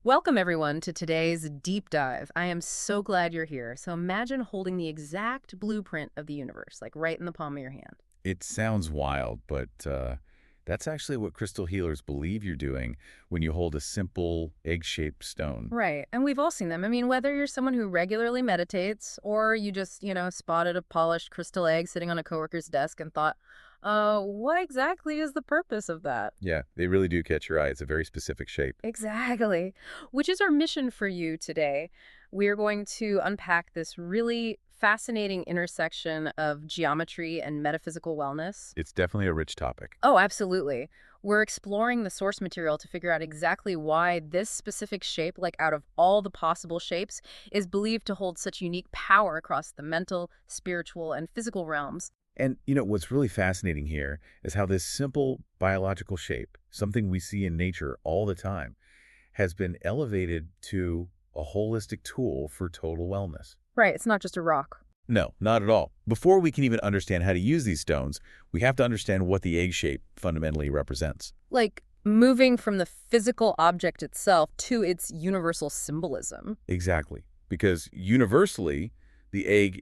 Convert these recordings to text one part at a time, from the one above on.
Welcome, everyone, to today's deep dive. I am so glad you're here. So imagine holding the exact blueprint of the universe, like right in the palm of your hand. It sounds wild, but that's actually what crystal healers believe you're doing when you hold a simple egg-shaped stone. Right. And we've all seen them. I mean, whether you're someone who regularly meditates or you just, spotted a polished crystal egg sitting on a coworker's desk and thought, what exactly is the purpose of that? Yeah, they really do catch your eye. It's a very specific shape. Exactly. Which is our mission for you today. We're going to unpack this really fascinating intersection of geometry and metaphysical wellness. It's definitely a rich topic. Oh, absolutely. We're exploring the source material to figure out exactly why this specific shape, like out of all the possible shapes, is believed to hold such unique power across the mental, spiritual, and physical realms. And, what's really fascinating here is how this simple biological shape, something we see in nature all the time, has been elevated to a holistic tool for total wellness. Right, it's not just a rock. No, not at all. Before we can even understand how to use these stones, we have to understand what the egg shape fundamentally represents. Like moving from the physical object itself to its universal symbolism. Exactly. Because universally, the egg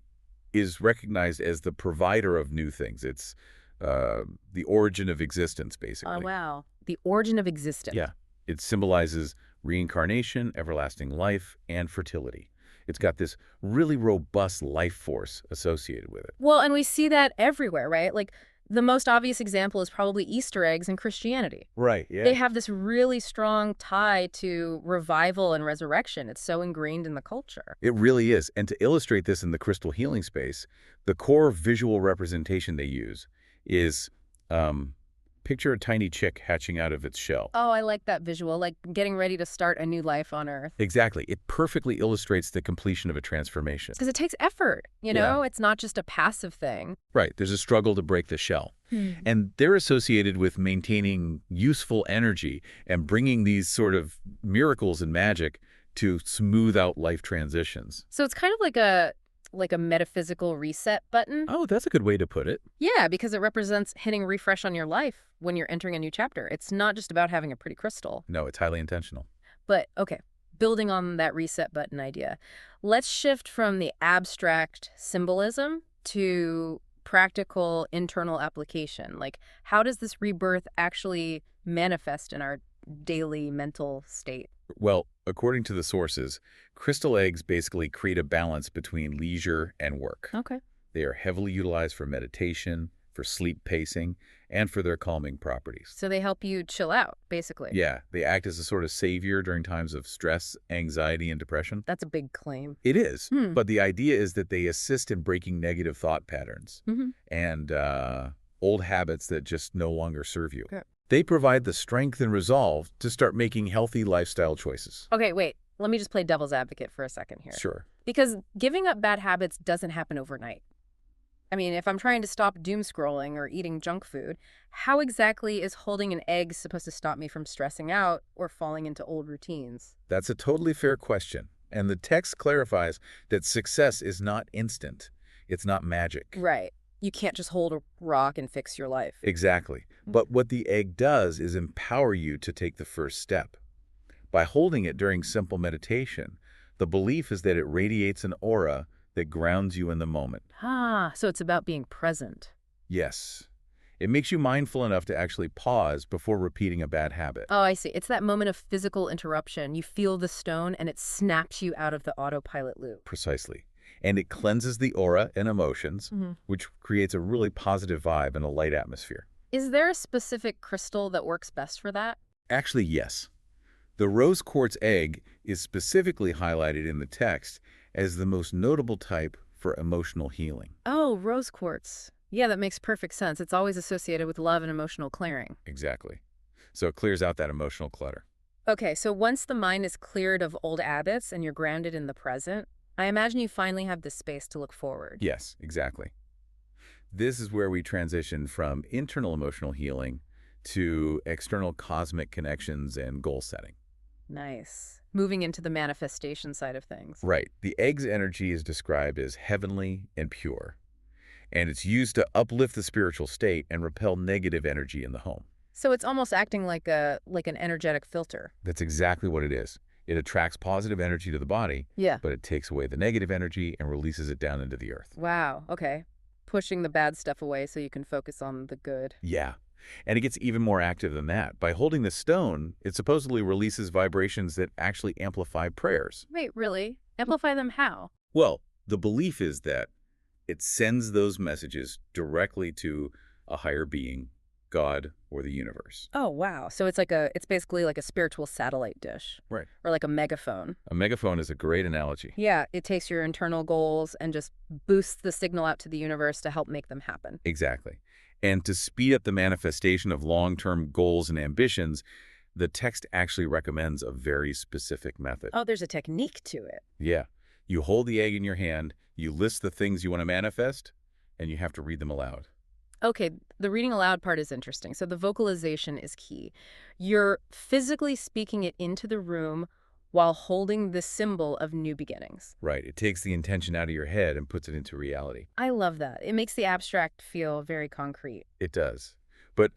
is recognized as the provider of new things. It's the origin of existence, basically. Oh, wow. The origin of existence. Yeah. It symbolizes reincarnation, everlasting life, and fertility. It's got this really robust life force associated with it. Well, and we see that everywhere, right? Like the most obvious example is probably Easter eggs in Christianity. Right, yeah. They have this really strong tie to revival and resurrection. It's so ingrained in the culture. It really is. And to illustrate this in the crystal healing space, the core visual representation they use is picture a tiny chick hatching out of its shell. Oh, I like that visual, like getting ready to start a new life on Earth. Exactly. It perfectly illustrates the completion of a transformation. Because it takes effort, you know? It's not just a passive thing. Right. There's a struggle to break the shell. And they're associated with maintaining useful energy and bringing these sort of miracles and magic to smooth out life transitions. So it's kind of like a metaphysical reset button. Oh, that's a good way to put it. Yeah, because it represents hitting refresh on your life when you're entering a new chapter. It's not just about having a pretty crystal. No, it's highly intentional. But, okay, building on that reset button idea, let's shift from the abstract symbolism to practical internal application. Like, how does this rebirth actually manifest in our daily mental state? Well, according to the sources, crystal eggs basically create a balance between leisure and work. Okay. They are heavily utilized for meditation, for sleep pacing, and for their calming properties. So they help you chill out, basically. Yeah, they act as a sort of savior during times of stress, anxiety, and depression. That's a big claim. It is, but the idea is that they assist in breaking negative thought patterns and old habits that just no longer serve you. Okay. They provide the strength and resolve to start making healthy lifestyle choices. Okay, wait. Let me just play devil's advocate for a second here. Sure. Because giving up bad habits doesn't happen overnight. I mean, if I'm trying to stop doom scrolling or eating junk food, how exactly is holding an egg supposed to stop me from stressing out or falling into old routines? That's a totally fair question. And the text clarifies that success is not instant. It's not magic. Right. You can't just hold a rock and fix your life. Exactly. But what the egg does is empower you to take the first step. By holding it during simple meditation, the belief is that it radiates an aura that grounds you in the moment. Ah, so it's about being present. Yes. It makes you mindful enough to actually pause before repeating a bad habit. Oh, I see. It's that moment of physical interruption. You feel the stone and it snaps you out of the autopilot loop. Precisely. And it cleanses the aura and emotions, which creates a really positive vibe and a light atmosphere. Is there a specific crystal that works best for that? Actually, yes. The rose quartz egg is specifically highlighted in the text as the most notable type for emotional healing. Oh, rose quartz. Yeah, that makes perfect sense. It's always associated with love and emotional clearing. Exactly. So it clears out that emotional clutter. Okay, so once the mind is cleared of old habits and you're grounded in the present, I imagine you finally have the space to look forward. Yes, exactly. This is where we transition from internal emotional healing to external cosmic connections and goal setting. Nice. Moving into the manifestation side of things. Right. The egg's energy is described as heavenly and pure, and it's used to uplift the spiritual state and repel negative energy in the home. So it's almost acting like an energetic filter. That's exactly what it is. It attracts positive energy to the body, Yeah. but it takes away the negative energy and releases it down into the earth. Wow. Okay. Pushing the bad stuff away so you can focus on the good. Yeah. And it gets even more active than that. By holding the stone, it supposedly releases vibrations that actually amplify prayers. Wait, really? Amplify them how? Well, the belief is that it sends those messages directly to a higher being, God, or the universe. Oh, wow. So it's basically like a spiritual satellite dish. Right. Or like a megaphone. A megaphone is a great analogy. Yeah, it takes your internal goals and just boosts the signal out to the universe to help make them happen. Exactly. And to speed up the manifestation of long-term goals and ambitions, the text actually recommends a very specific method. Oh, there's a technique to it. Yeah. You hold the egg in your hand, you list the things you want to manifest, and you have to read them aloud. Okay, the reading aloud part is interesting. So the vocalization is key. You're physically speaking it into the room while holding the symbol of new beginnings. Right. It takes the intention out of your head and puts it into reality. I love that. It makes the abstract feel very concrete. It does. But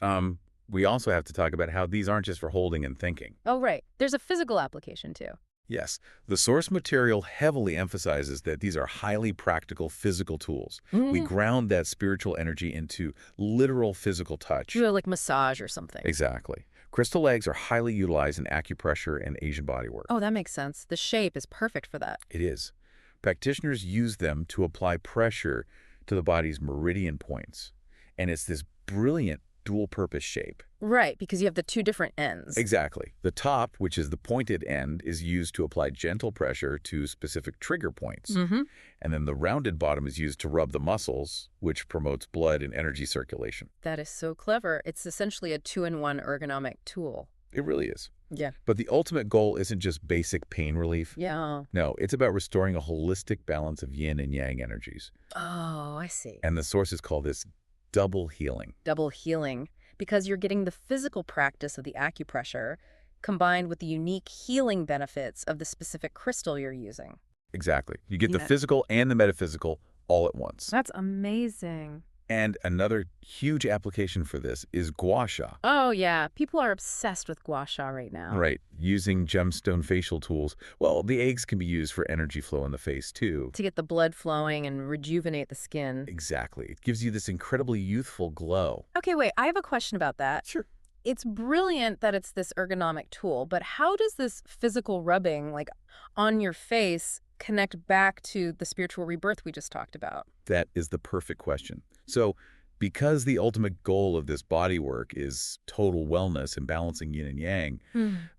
we also have to talk about how these aren't just for holding and thinking. Oh, right. There's a physical application, too. Yes, the source material heavily emphasizes that these are highly practical physical tools. We ground that spiritual energy into literal physical touch. You know, like massage or something. Exactly. Crystal eggs are highly utilized in acupressure and Asian bodywork. Oh, that makes sense. The shape is perfect for that. It is. Practitioners use them to apply pressure to the body's meridian points. And it's this brilliant dual-purpose shape. Right, because you have the two different ends. Exactly. The top, which is the pointed end, is used to apply gentle pressure to specific trigger points. And then the rounded bottom is used to rub the muscles, which promotes blood and energy circulation. That is so clever. It's essentially a two-in-one ergonomic tool. It really is. Yeah. But the ultimate goal isn't just basic pain relief. Yeah. No, it's about restoring a holistic balance of yin and yang energies. Oh, I see. And the sources call this double healing. Double healing, because you're getting the physical practice of the acupressure combined with the unique healing benefits of the specific crystal you're using. Exactly. You get the Yeah. physical and the metaphysical all at once. That's amazing. And another huge application for this is gua sha. Oh, yeah. People are obsessed with gua sha right now. Right. Using gemstone facial tools. Well, the eggs can be used for energy flow in the face, too. To get the blood flowing and rejuvenate the skin. Exactly. It gives you this incredibly youthful glow. Okay, wait. I have a question about that. Sure. It's brilliant that it's this ergonomic tool, but how does this physical rubbing, like on your face, connect back to the spiritual rebirth we just talked about? That is the perfect question. So, because the ultimate goal of this body work is total wellness and balancing yin and yang,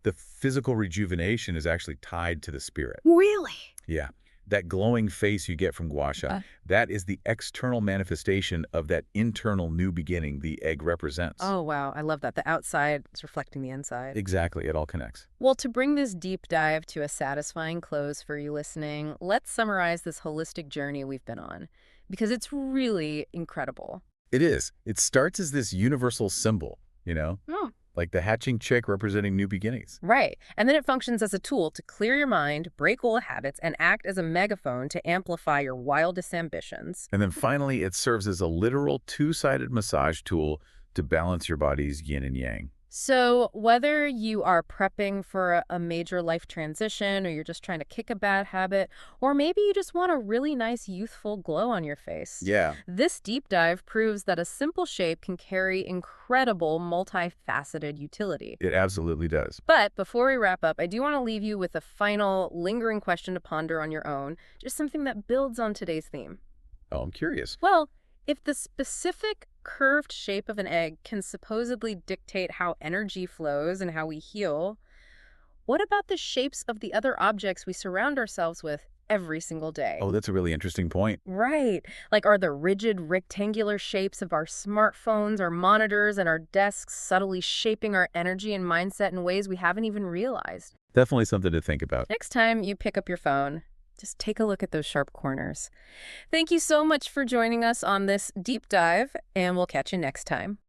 the physical rejuvenation is actually tied to the spirit. Really? Yeah. That glowing face you get from gua sha, that is the external manifestation of that internal new beginning the egg represents. Oh, wow. I love that. The outside is reflecting the inside. Exactly. It all connects. Well, to bring this deep dive to a satisfying close for you listening, let's summarize this holistic journey we've been on, because it's really incredible. It is. It starts as this universal symbol, Oh. like the hatching chick representing new beginnings. Right. And then it functions as a tool to clear your mind, break old habits, and act as a megaphone to amplify your wildest ambitions. And then finally, it serves as a literal two-sided massage tool to balance your body's yin and yang. So whether you are prepping for a major life transition, or you're just trying to kick a bad habit, or maybe you just want a really nice youthful glow on your face. Yeah. This deep dive proves that a simple shape can carry incredible multifaceted utility. It absolutely does. But before we wrap up, I do want to leave you with a final lingering question to ponder on your own, just something that builds on today's theme. Oh, I'm curious. Well, if the specific curved shape of an egg can supposedly dictate how energy flows and how we heal, what about the shapes of the other objects we surround ourselves with every single day? Oh, that's a really interesting point. Right. Like, are the rigid rectangular shapes of our smartphones, our monitors, and our desks subtly shaping our energy and mindset in ways we haven't even realized? Definitely something to think about. Next time you pick up your phone, just take a look at those sharp corners. Thank you so much for joining us on this deep dive, and we'll catch you next time.